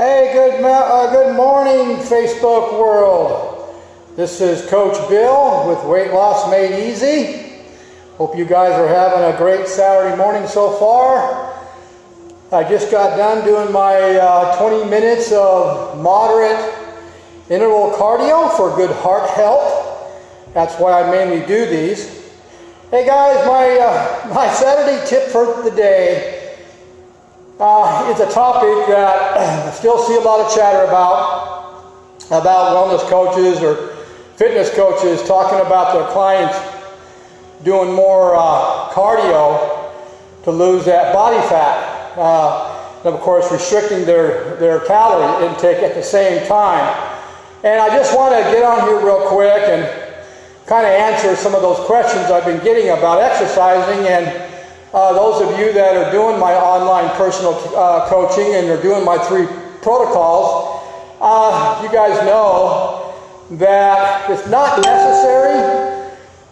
Hey, good morning, Facebook world. This is Coach Bill with Weight Loss Made Easy. Hope you guys are having a great Saturday morning so far. I just got done doing my 20 minutes of moderate interval cardio for good heart health. That's why I mainly do these. Hey guys, my Saturday tip for the day is a topic that I still see a lot of chatter about wellness coaches or fitness coaches talking about their clients doing more cardio to lose that body fat. And of course restricting their calorie intake at the same time. And I just want to get on here real quick and kind of answer some of those questions I've been getting about exercising. And those of you that are doing my online personal coaching and are doing my 3 protocols, you guys know that it's not necessary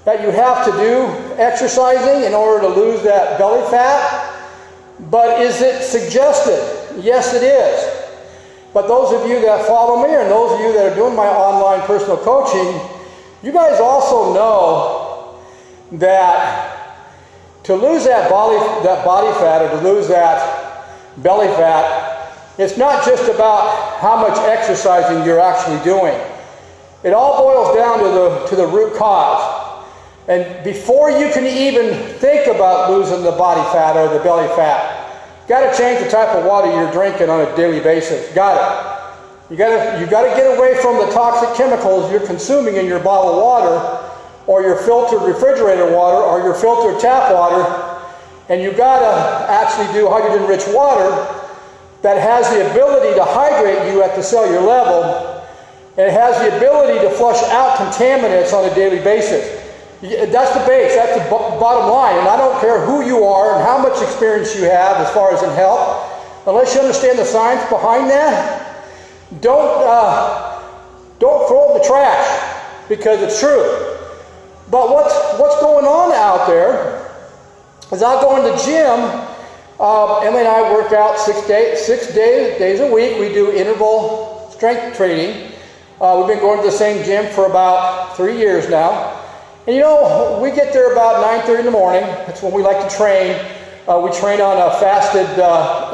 that you have to do exercising in order to lose that belly fat, but is it suggested? Yes, it is. But those of you that follow me and those of you that are doing my online personal coaching, you guys also know that to lose that body fat or to lose that belly fat, it's not just about how much exercising you're actually doing. It all boils down to the root cause. And before you can even think about losing the body fat or the belly fat, you got to change the type of water you're drinking on a daily basis. Got it. You got to get away from the toxic chemicals you're consuming in your bottled water, or your filtered refrigerator water, or your filtered tap water, and you've got to actually do hydrogen-rich water that has the ability to hydrate you at the cellular level, and it has the ability to flush out contaminants on a daily basis. That's the base, that's the bottom line, and I don't care who you are and how much experience you have as far as in health, unless you understand the science behind that, don't throw it in the trash, because it's true. But what's going on out there is I go in the gym. Emily and I work out 6 days a week. We do interval strength training. We've been going to the same gym for about 3 years now. And you know, we get there about 9:30 in the morning. That's when we like to train. We train on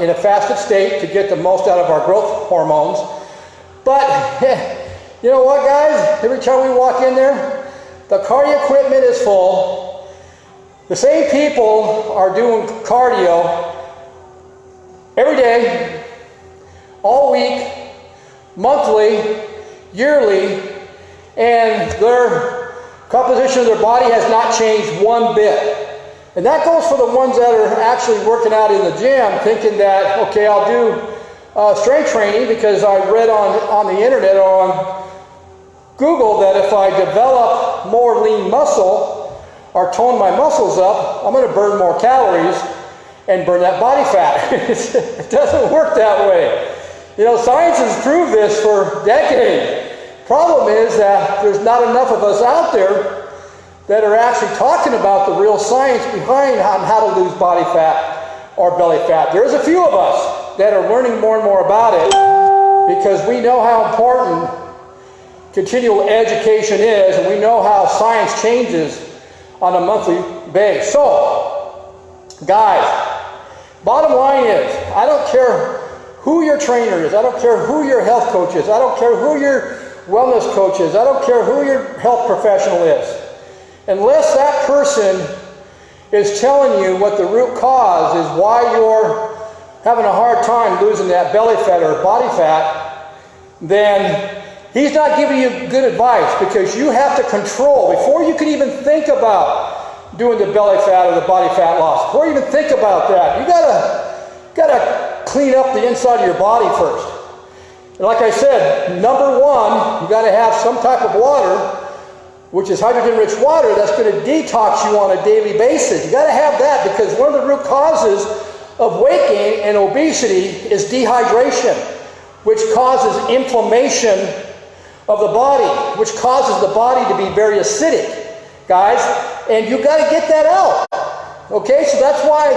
in a fasted state to get the most out of our growth hormones. But you know what, guys? Every time we walk in there, the cardio equipment is full. The same people are doing cardio every day, all week, monthly, yearly, and their composition of their body has not changed one bit. And that goes for the ones that are actually working out in the gym, thinking that, okay, I'll do strength training because I read on the internet or on Google that if I develop more lean muscle or tone my muscles up, I'm going to burn more calories and burn that body fat. It doesn't work that way. You know, science has proved this for decades. Problem is that there's not enough of us out there that are actually talking about the real science behind how to lose body fat or belly fat. There's a few of us that are learning more and more about it because we know how important continual education is, and we know how science changes on a monthly basis. So, guys, bottom line is, I don't care who your trainer is, I don't care who your health coach is, I don't care who your wellness coach is, I don't care who your health professional is. Unless that person is telling you what the root cause is why you're having a hard time losing that belly fat or body fat, then he's not giving you good advice, because you have to control, before you can even think about doing the belly fat or the body fat loss, before you even think about that, you gotta clean up the inside of your body first. And like I said, number one, you gotta have some type of water, which is hydrogen-rich water, that's going to detox you on a daily basis. You gotta have that, because one of the root causes of weight gain and obesity is dehydration, which causes inflammation of the body, which causes the body to be very acidic, guys, and you got to get that out. Okay, so that's why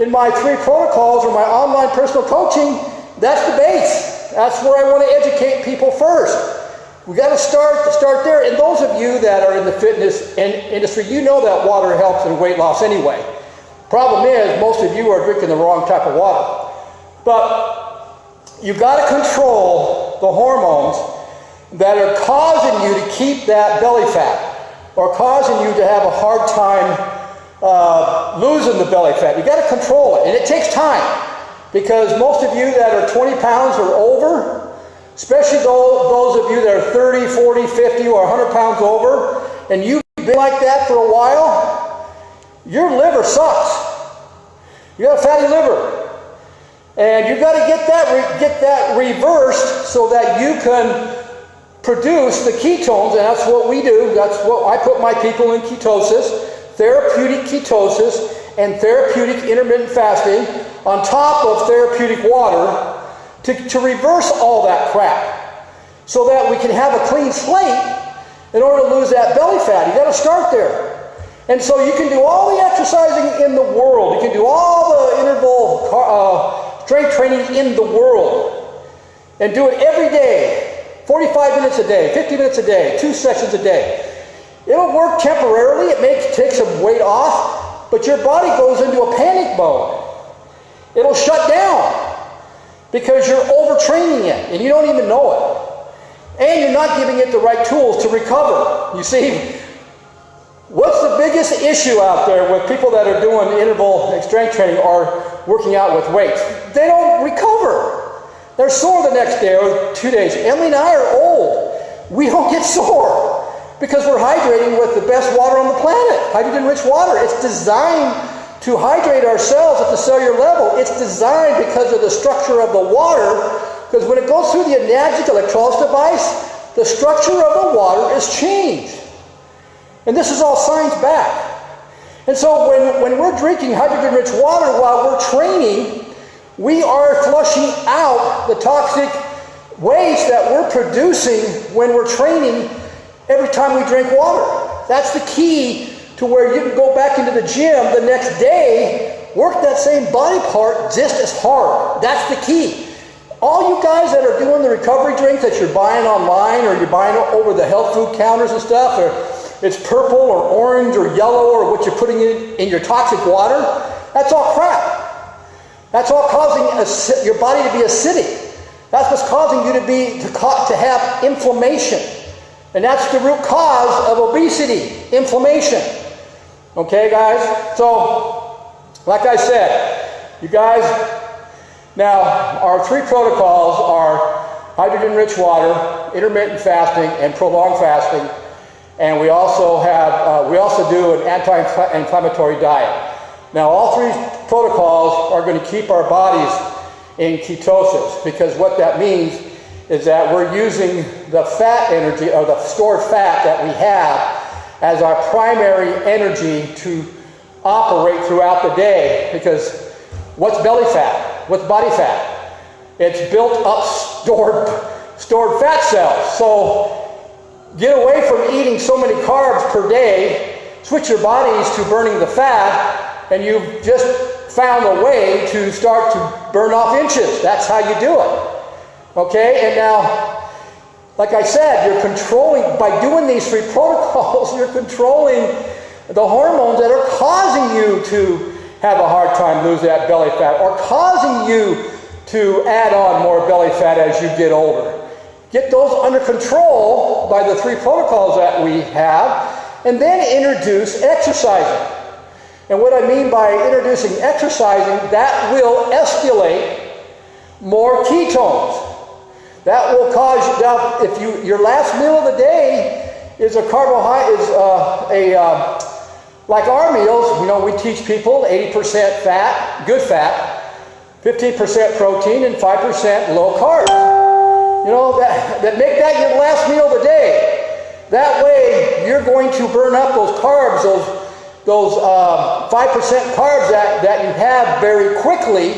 in my 3 protocols or my online personal coaching, that's the base. That's where I want to educate people first. We got to start there. And those of you that are in the fitness industry, you know that water helps in weight loss anyway. Problem is, most of you are drinking the wrong type of water. But you got to control the hormones that are causing you to keep that belly fat, or causing you to have a hard time losing the belly fat. You got to control it, and it takes time, because most of you that are 20 pounds or over, especially those of you that are 30, 40, 50, or 100 pounds over, and you've been like that for a while, your liver sucks. You got a fatty liver. And you got to get that reversed so that you can produce the ketones, and that's what we do. That's what I put my people in: ketosis, therapeutic ketosis, and therapeutic intermittent fasting on top of therapeutic water to reverse all that crap, so that we can have a clean slate in order to lose that belly fat. You got to start there. And so you can do all the exercising in the world. You can do all the interval strength training in the world, and do it every day, 45 minutes a day, 50 minutes a day, 2 sessions a day. It'll work temporarily. It may take some weight off, but your body goes into a panic mode. It'll shut down because you're overtraining it and you don't even know it. And you're not giving it the right tools to recover. You see, what's the biggest issue out there with people that are doing interval strength training or working out with weights? They don't recover. They're sore the next day or 2 days. Emily and I are old. We don't get sore because we're hydrating with the best water on the planet, hydrogen-rich water. It's designed to hydrate ourselves at the cellular level. It's designed because of the structure of the water, because when it goes through the anadromtic electrolysis device, the structure of the water is changed. And this is all science backed. And so when we're drinking hydrogen-rich water while we're training, we are flushing out the toxic waste that we're producing when we're training every time we drink water. That's the key to where you can go back into the gym the next day, work that same body part just as hard. That's the key. All you guys that are doing the recovery drinks that you're buying online, or you're buying over the health food counters and stuff, or it's purple or orange or yellow, or what you're putting in your toxic water, that's all crap. That's all causing your body to be acidic. That's what's causing you to have inflammation. And that's the root cause of obesity, inflammation. Okay, guys? So, like I said, you guys, now our 3 protocols are hydrogen-rich water, intermittent fasting, and prolonged fasting. And we also do an anti-inflammatory diet. Now, all 3 protocols are going to keep our bodies in ketosis, because what that means is that we're using the fat energy, or the stored fat that we have, as our primary energy to operate throughout the day. Because what's belly fat? What's body fat? It's built up stored fat cells. So get away from eating so many carbs per day, switch your bodies to burning the fat, and you've just found a way to start to burn off inches. That's how you do it. Okay, and now, like I said, you're controlling, by doing these 3 protocols, you're controlling the hormones that are causing you to have a hard time losing that belly fat, or causing you to add on more belly fat as you get older. Get those under control by the 3 protocols that we have, and then introduce exercising. And what I mean by introducing exercising, that will escalate more ketones. That will cause you, now, if your last meal of the day is a carbohydrate, like our meals, you know, we teach people 80% fat, good fat, 15% protein, and 5% low carb. You know, that make that your last meal of the day. That way, you're going to burn up those carbs, those 5% carbs that you have very quickly,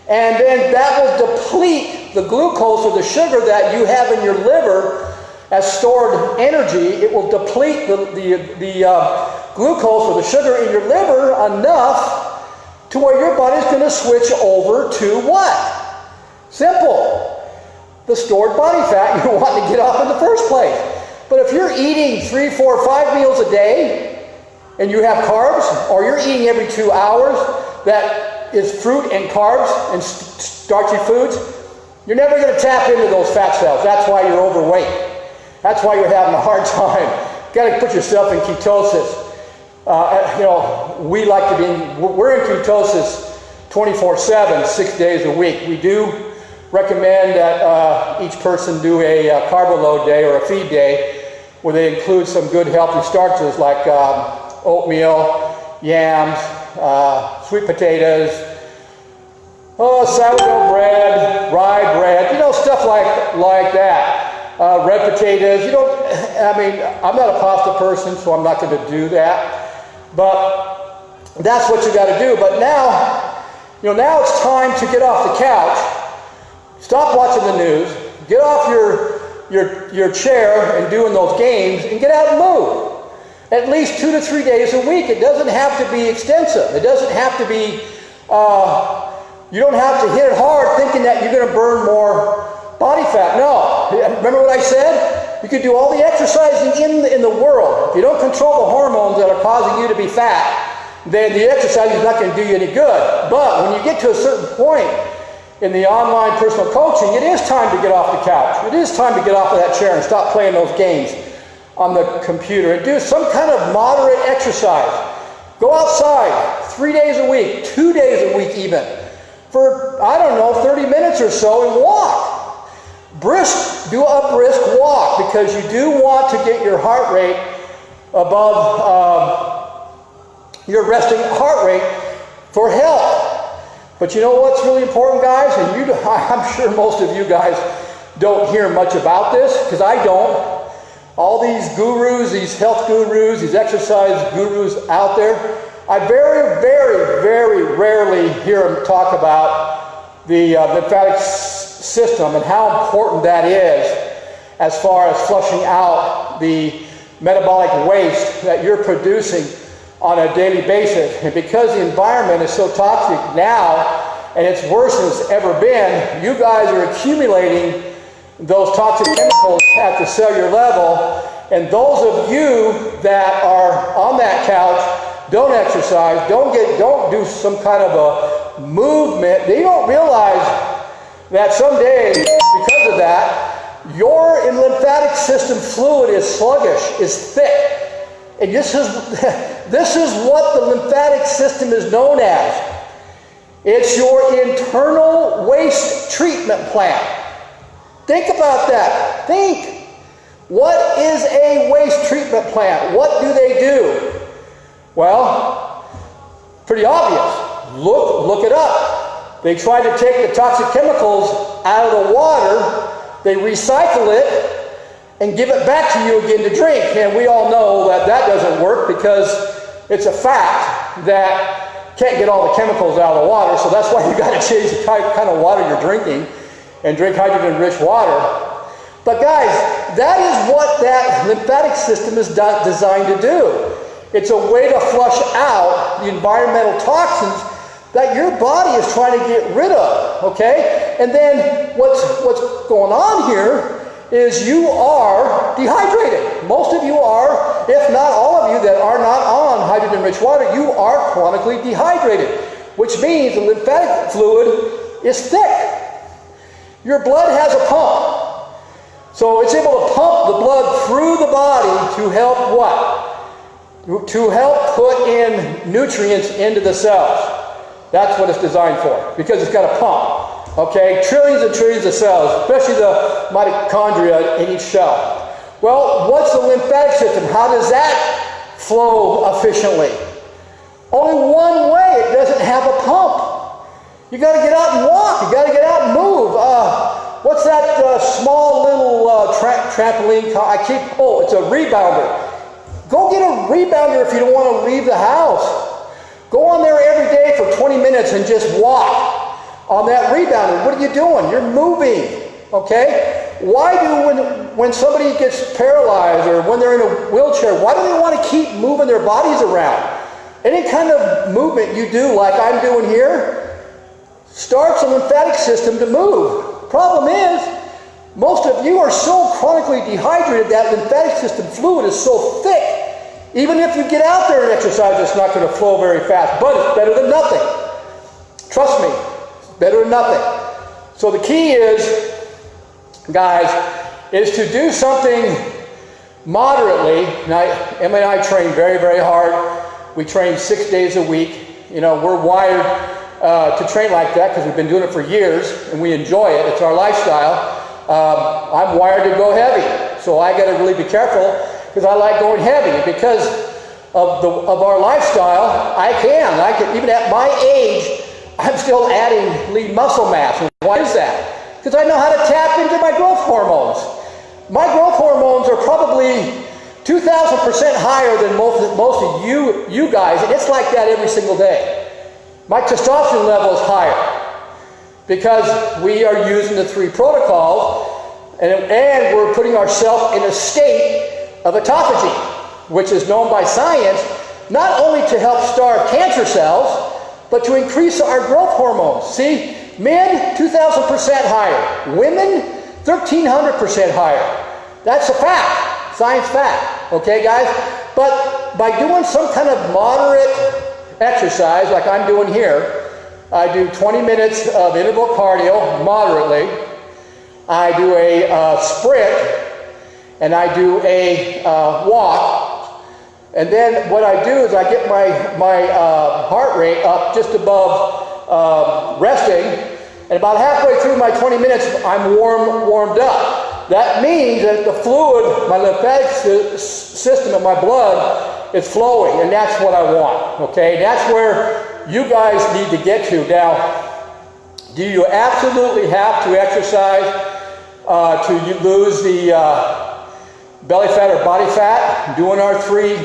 and then that will deplete the glucose or the sugar that you have in your liver as stored energy. It will deplete the glucose or the sugar in your liver enough to where your body's going to switch over to what? Simple. the stored body fat you want to get off in the first place. But if you're eating 3, 4, 5 meals a day and you have carbs, or you're eating every 2 hours that is fruit and carbs and starchy foods, you're never going to tap into those fat cells. That's why you're overweight. That's why you're having a hard time. You've got to put yourself in ketosis. We like to be we're in ketosis 24/7, 6 days a week. We do recommend that each person do a carbo load day or a feed day where they include some good healthy starches like oatmeal, yams, sweet potatoes, sourdough bread, rye bread, stuff like that. Red potatoes. I'm not a pasta person, so I'm not going to do that. But that's what you got to do. But now, now it's time to get off the couch, stop watching the news, get off your chair and doing those games, and get out and move. At least 2 to 3 days a week. It doesn't have to be extensive. It doesn't have to be. You don't have to hit it hard thinking that you're going to burn more body fat. No. Remember what I said? You can do all the exercising in the world. If you don't control the hormones that are causing you to be fat, then the exercise is not going to do you any good. But when you get to a certain point in the online personal coaching, it is time to get off the couch. It is time to get off of that chair and stop playing those games on the computer and do some kind of moderate exercise. Go outside 3 days a week, 2 days a week even, for, 30 minutes or so, and walk. Do a brisk walk, because you do want to get your heart rate above your resting heart rate for health. But you know what's really important, guys? And I'm sure most of you guys don't hear much about this, because I don't. All these gurus, these health gurus, these exercise gurus out there, I very, very, very rarely hear them talk about the lymphatic system and how important that is as far as flushing out the metabolic waste that you're producing on a daily basis. And because the environment is so toxic now, and it's worse than it's ever been, you guys are accumulating those toxic chemicals at the cellular level. And those of you that are on that couch, don't exercise, don't do some kind of a movement, they don't realize that someday, because of that, your lymphatic system fluid is sluggish, is thick. And this is what the lymphatic system is known as. It's your internal waste treatment plant. Think about that. Think. What is a waste treatment plant? What do they do? Well, pretty obvious. Look it up. They try to take the toxic chemicals out of the water, they recycle it, and give it back to you again to drink. And we all know that that doesn't work, because it's a fact that can't get all the chemicals out of the water. So that's why you got to change the kind of water you're drinking and drink hydrogen-rich water. But guys, that is what that lymphatic system is designed to do. It's a way to flush out the environmental toxins that your body is trying to get rid of, okay? And then what's going on here is you are dehydrated. Most of you are, if not all of you that are not on hydrogen-rich water, you are chronically dehydrated, which means the lymphatic fluid is thick. Your blood has a pump. So it's able to pump the blood through the body to help what? To help put in nutrients into the cells. That's what it's designed for, because it's got a pump. Okay, trillions and trillions of cells, especially the mitochondria in each cell. Well, what's the lymphatic system? How does that flow efficiently? Only one way. It doesn't have a pump. You got to get out and walk. You got to get out and move. What's that small little trampoline? It's a rebounder. Go get a rebounder if you don't want to leave the house. Go on there every day for 20 minutes and just walk on that rebounder. What are you doing? You're moving, okay? Why do, when somebody gets paralyzed or when they're in a wheelchair, why do they want to keep moving their bodies around? Any kind of movement you do, like I'm doing here, starts the lymphatic system to move. Problem is, Most of you are so chronically dehydrated that lymphatic system fluid is so thick, even if you get out there and exercise, it's not going to flow very fast, but it's better than nothing. Trust me, it's better than nothing. So the key is, guys, is to do something moderately. Now, Emma and I train very, very hard. We train 6 days a week. You know, we're wired to train like that because we've been doing it for years and we enjoy it. It's our lifestyle. I'm wired to go heavy, so I got to really be careful because I like going heavy. Because of our lifestyle, I can even at my age, I'm still adding lean muscle mass. And why is that? Because I know how to tap into my growth hormones. My growth hormones are probably 2,000% higher than most of you guys, and it's like that every single day. My testosterone level is higher because we are using the 3 protocols, and we're putting ourselves in a state of autophagy, which is known by science not only to help starve cancer cells, but to increase our growth hormones. See, men 2,000% higher, women 1,300% higher. That's a fact, science fact, okay guys? But by doing some kind of moderate exercise like I'm doing here, I do 20 minutes of interval cardio moderately, I do a sprint, and I do a walk, and then what I do is I get my heart rate up just above resting, and about halfway through my 20 minutes I'm warmed up. That means that the fluid, my lymphatic system in my blood is flowing, and that's what I want, okay? That's where you guys need to get to. Now, do you absolutely have to exercise to lose the belly fat or body fat, doing our 3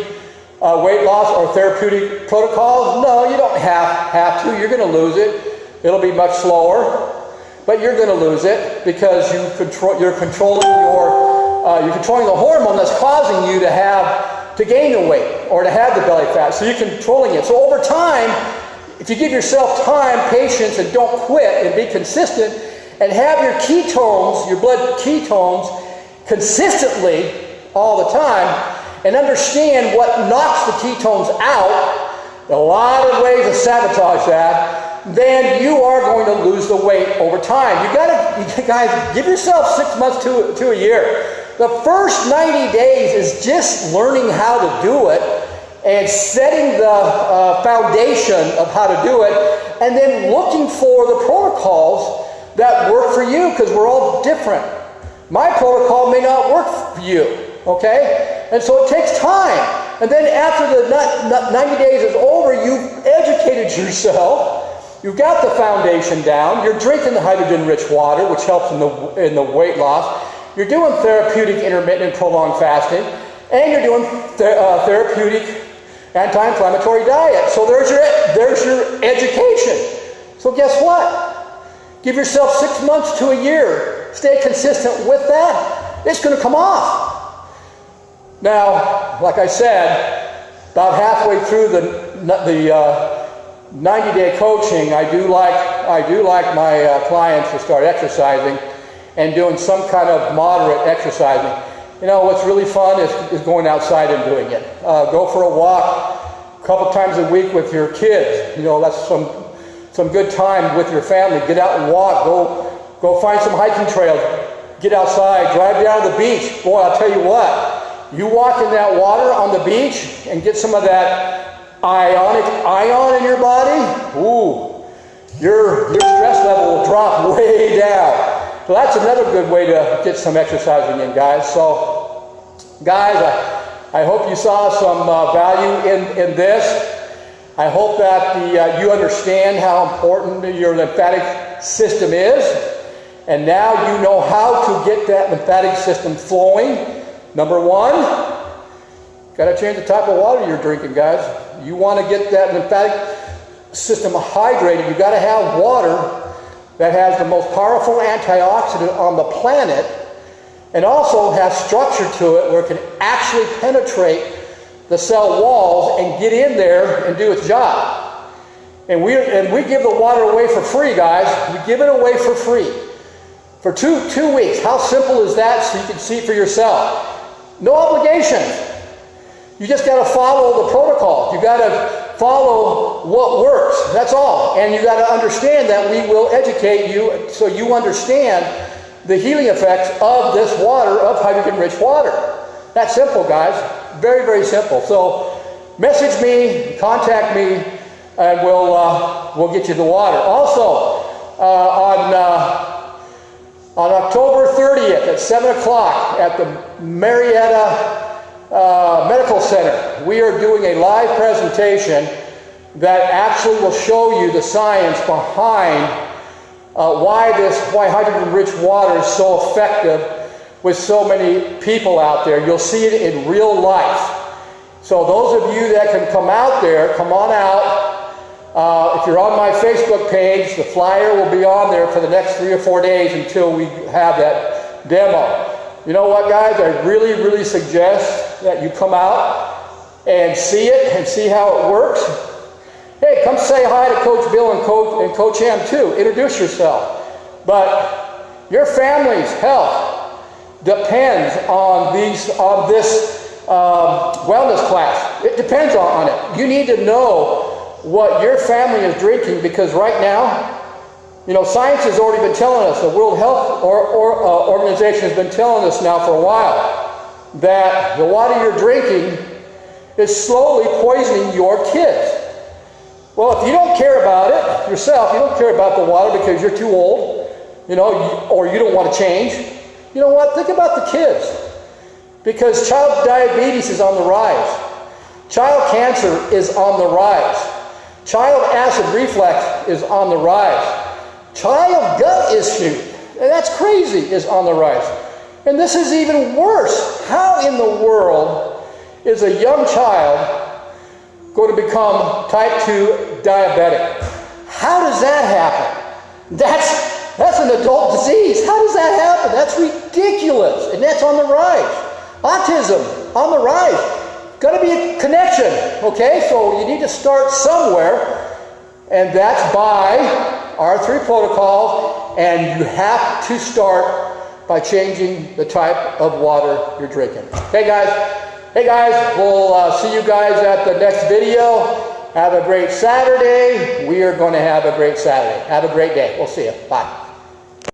weight loss or therapeutic protocols? No, you don't have to. You're going to lose it. It'll be much slower, but you're going to lose it because you're controlling the hormone that's causing you to gain the weight or to have the belly fat. So you're controlling it. So over time, if you give yourself time, patience, and don't quit and be consistent, and have your ketones, your blood ketones, consistently all the time, and understand what knocks the ketones out, a lot of ways to sabotage that, then you are going to lose the weight over time. You guys, give yourself 6 months to a year. The first 90 days is just learning how to do it and setting the foundation of how to do it, and then looking for the protocols that work for you, because we're all different. My protocol may not work for you, okay? And so it takes time. And then after the 90 days is over, you've educated yourself, you've got the foundation down, you're drinking the hydrogen-rich water, which helps in the weight loss, you're doing therapeutic intermittent and prolonged fasting, and you're doing therapeutic anti-inflammatory diet. So there's your education. So guess what? Give yourself 6 months to a year. Stay consistent with that. It's going to come off. Now, like I said, about halfway through the 90-day coaching, I do like my clients to start exercising and doing some kind of moderate exercising. You know, what's really fun is going outside and doing it. Go for a walk a couple times a week with your kids. You know, that's some good time with your family. Get out and walk. Go find some hiking trails. Get outside. Drive down to the beach. Boy, I'll tell you what. You walk in that water on the beach and get some of that ion in your body. Ooh, your stress level will drop way down. So that's another good way to get some exercising in, guys. So, guys, I hope you saw some value in this. I hope that you understand how important your lymphatic system is, and now you know how to get that lymphatic system flowing. Number 1, got to change the type of water you're drinking, guys. You want to get that lymphatic system hydrated, you got to have water that has the most powerful antioxidant on the planet, and also has structure to it where it can actually penetrate the cell walls and get in there and do its job. And we give the water away for free, guys. We give it away for free. for two weeks. How simple is that, so you can see for yourself? No obligations. You just got to follow the protocol. You got to follow what works. That's all. And you got to understand that we will educate you so you understand the healing effects of this water, of hydrogen-rich water. That's simple, guys. Very, very simple. So message me, contact me, and we'll get you the water. Also, on October 30th at 7 o'clock at the Marietta Medical Center, we are doing a live presentation that actually will show you the science behind why hydrogen-rich water is so effective with so many people out there. You'll see it in real life. So those of you that can come out there, come on out. If you're on my Facebook page, the flyer will be on there for the next 3 or 4 days until we have that demo. You know what, guys? I really, really suggest that you come out and see it and see how it works. Hey, come say hi to Coach Bill and Coach Ham too. Introduce yourself. But your family's health depends on this wellness class. It depends on it. You need to know what your family is drinking, because right now, you know, science has already been telling us, the World Health Organization has been telling us now for a while, that the water you're drinking is slowly poisoning your kids. Well, if you don't care about it yourself, you don't care about the water because you're too old, you know, or you don't want to change, you know what? Think about the kids. Because child diabetes is on the rise. Child cancer is on the rise. Child acid reflux is on the rise. Child gut issue, and that's crazy, is on the rise. And this is even worse. How in the world is a young child going to become type 2 diabetic? How does that happen? That's an adult disease. How does that happen? That's ridiculous. And that's on the rise. Autism, on the rise. Got to be a connection, okay? So you need to start somewhere, and that's by our 3 protocols, and you have to start by changing the type of water you're drinking. Hey guys, we'll see you guys at the next video. Have a great Saturday. We are going to have a great Saturday. Have a great day. We'll see you. Bye.